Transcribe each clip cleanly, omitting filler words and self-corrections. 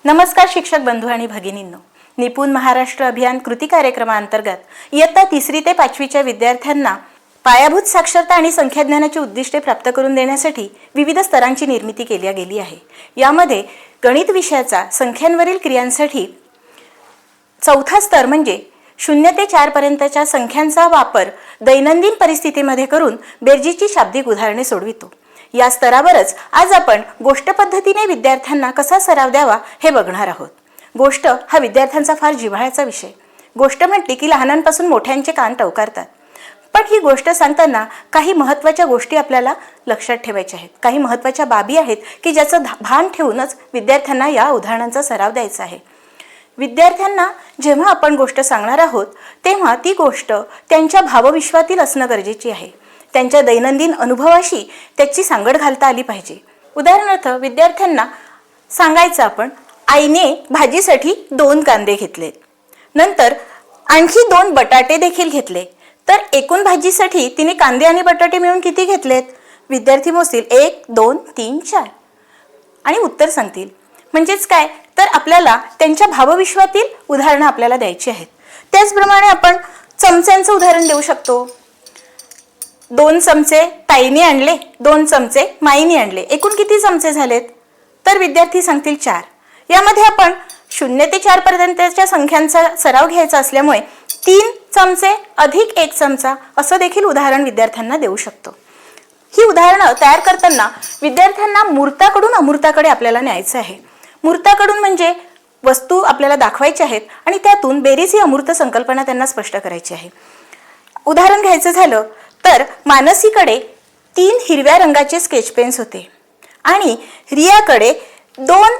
नमस्कार शिक्षक बंधू आणि भगिनींनो, निपुण महाराष्ट्र अभियान कृती कार्यक्रमांतर्गत इयत्ता 3री ते 5वीच्या विद्यार्थ्यांना पायाभूत साक्षरता आणि संख्याज्ञानाची उद्दिष्टे प्राप्त करून देण्यासाठी विविध स्तरांची निर्मिती केली गेली आहे। यामध्ये गणित विषयाचा संख्यांवरील क्रियांसाठी चौथा स्तर म्हणजे 0 ते 4 पर्यंतच्या संख्यांचा वापर दैनंदिन परिस्थितीमध्ये करून बेरजेची शाब्दिक उदाहरणे सोडवितो। या स्तरावरच आज आपण गोष्ट पद्धतीने विद्यार्थ्यांना कसा सराव द्यावा हे बघणार आहोत। गोष्ट हा विद्यार्थ्यांचा फार जिव्हाळ्याचा विषय। गोष्ट म्हटली की लहानांपासून मोठ्यांचे कान टवकारतात। पण ही गोष्ट सांगताना काही महत्त्वाच्या गोष्टी आपल्याला लक्षात ठेवायच्या आहेत। काही महत्त्वाच्या बाबी आहेत की ज्याचं भान ठेवूनच विद्यार्थ्यांना या उदाहरणांचा सराव द्यायचा आहे। विद्यार्थ्यांना जेव्हा आपण गोष्ट सांगणार आहोत तेव्हा ती गोष्ट त्यांच्या भावविश्वातील असणं गरजेची आहे। त्यांच्या दैनंदिन अनुभवाशी त्याची सांगड घालता आली पाहिजे। उदाहरणार्थ विद्यार्थ्यांना सांगायचं आपण, आईने भाजीसाठी 2 कांदे घेतले, नंतर आणखी 2 बटाटे देखील घेतले, तर एकूण भाजीसाठी तिने कांदे आणि बटाटे मिळून किती घेतलेत? विद्यार्थी मोजतील 1 2 3 4 आणि उत्तर सांगतील। म्हणजेच काय तर आपल्याला त्यांच्या भावविश्वातील उदाहरणं आपल्याला द्यायची आहेत। त्याचप्रमाणे आपण चमच्यांचं उदाहरण देऊ शकतो। 2 चमचे ताईने आणले, 2 चमचे माईने आणले, एकूण किती चमचे झालेत? तर विद्यार्थी सांगतील 4। यामध्ये आपण 0 ते 4 पर्यंतच्या संख्यांचा सराव घ्यायचा असल्यामुळे 3 चमचे अधिक 1 चमचा असं देखील उदाहरण विद्यार्थ्यांना देऊ शकतो। ही उदाहरणं तयार करताना विद्यार्थ्यांना मूर्ताकडून अमूर्ताकडे आपल्याला न्यायचं आहे। मूर्ताकडून म्हणजे वस्तू आपल्याला दाखवायच्या आहेत आणि त्यातून बेरीज ही अमूर्त संकल्पना त्यांना स्पष्ट करायची आहे। उदाहरण घ्यायचं झालं तर मानसीकडे 3 हिरव्या रंगाचे स्केच पेन्स होते आणि रियाकडे 2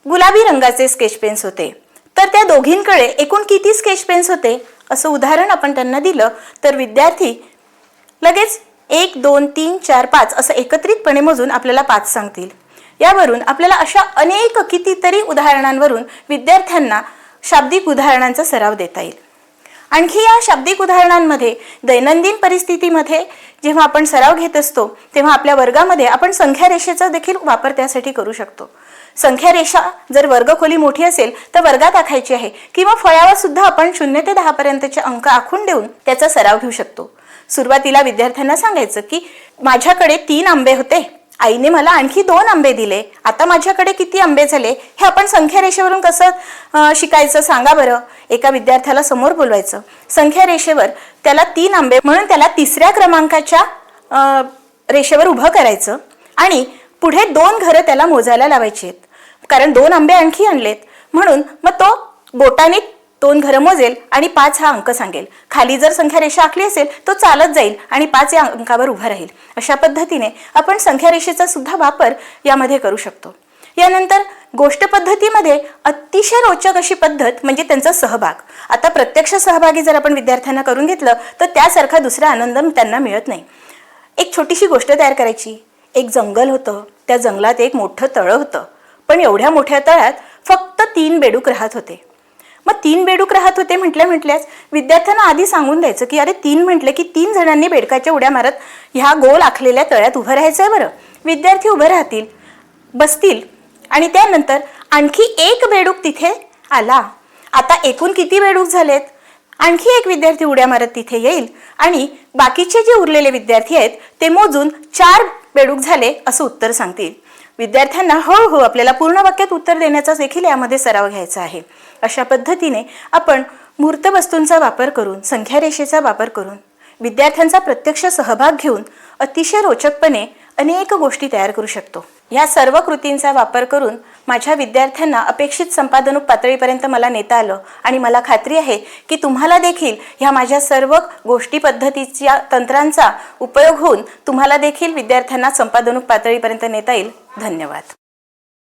गुलाबी रंगाचे स्केच पेन्स होते, तर त्या दोघींकडे एकूण किती स्केच पेन्स होते असं उदाहरण आपण त्यांना दिलं तर विद्यार्थी लगेच 1 2 3 4 5 असं एकत्रितपणे मोजून आपल्याला 5 सांगतील। यावरून आपल्याला अशा अनेक कितीतरी उदाहरणांवरून विद्यार्थ्यांना शाब्दिक उदाहरणांचा सराव देता येईल। आणखी या शाब्दिक उदाहरणांमध्ये दैनंदिन परिस्थितीमध्ये जेव्हा आपण सराव घेत असतो तेव्हा आपल्या वर्गामध्ये आपण संख्या रेषेचा देखील वापर त्यासाठी करू शकतो। संख्या रेषा जर वर्गखोली मोठी असेल तर वर्गात आखायची आहे किंवा फळ्यावर सुद्धा आपण 0 ते 10 पर्यंतचे अंक आखून देऊन त्याचा सराव घेऊ शकतो। सुरुवातीला विद्यार्थ्यांना सांगायचं की माझ्याकडे 3 आंबे होते, आईने मला आणखी 2 आंबे दिले, आता माझ्याकडे किती आंबे झाले हे आपण संख्या रेषेवरून कसं शिकायचं सांगा बरं। एका विद्यार्थ्याला समोर बोलवायचं, संख्या रेषेवर त्याला 3 आंबे म्हणून त्याला 3ऱ्या क्रमांकाच्या रेषेवर उभं करायचं आणि पुढे 2 घरं त्याला मोजायला लावायची आहेत, कारण 2 आंबे आणखी आणलेत म्हणून मग तो बोटाने 2 घरं मोजेल आणि 5 हा अंक सांगेल। खाली जर संख्या रेषा आखली असेल तो चालत जाईल आणि 5 या अंकावर उभा राहील। अशा पद्धतीने आपण संख्या रेषेचा सुद्धा वापर यामध्ये करू शकतो। यानंतर गोष्ट पद्धतीमध्ये अतिशय रोचक अशी पद्धत म्हणजे त्यांचा सहभाग। आता प्रत्यक्ष सहभागी जर आपण विद्यार्थ्यांना करून घेतलं तर त्यासारखा दुसरा आनंद त्यांना मिळत नाही। एक छोटीशी गोष्ट तयार करायची। एक जंगल होतं, त्या जंगलात एक मोठं तळं होतं, पण एवढ्या मोठ्या तळ्यात फक्त 3 बेडूक राहत होते। मग 3 बेडूक राहत होते म्हटल्याच विद्यार्थ्यांना आधी सांगून द्यायचं की अरे 3 म्हटले की 3 जणांनी बेडकाच्या उड्या मारत ह्या गोल आखलेल्या तळ्यात उभं राहायचंय बरं। विद्यार्थी उभे राहतील, बसतील आणि त्यानंतर आणखी 1 बेडूक तिथे आला। आता एकूण किती बेडूक झालेत? आणखी 1 विद्यार्थी उड्या मारत तिथे येईल आणि बाकीचे जे उरलेले विद्यार्थी आहेत ते मोजून 4 बेडूक झाले असं उत्तर सांगतील। विद्यार्थ्यांना हळूहळू आपल्याला पूर्ण वाक्यात उत्तर देण्याचा देखील यामध्ये सराव घ्यायचा आहे। अशा पद्धतीने आपण मूर्त वस्तूंचा वापर करून, संख्या रेषेचा वापर करून, विद्यार्थ्यांचा प्रत्यक्ष सहभाग घेऊन अतिशय रोचकपणे अनेक गोष्टी तयार करू शकतो। या सर्व कृतींचा वापर करून माझ्या विद्यार्थ्यांना अपेक्षित संपादन पातळीपर्यंत मला नेता आलं आणि मला खात्री आहे की तुम्हाला देखील ह्या माझ्या सर्व गोष्टी पद्धतीच्या तंत्रांचा उपयोग होऊन तुम्हाला देखील विद्यार्थ्यांना संपादन पातळीपर्यंत नेता येईल। धन्यवाद।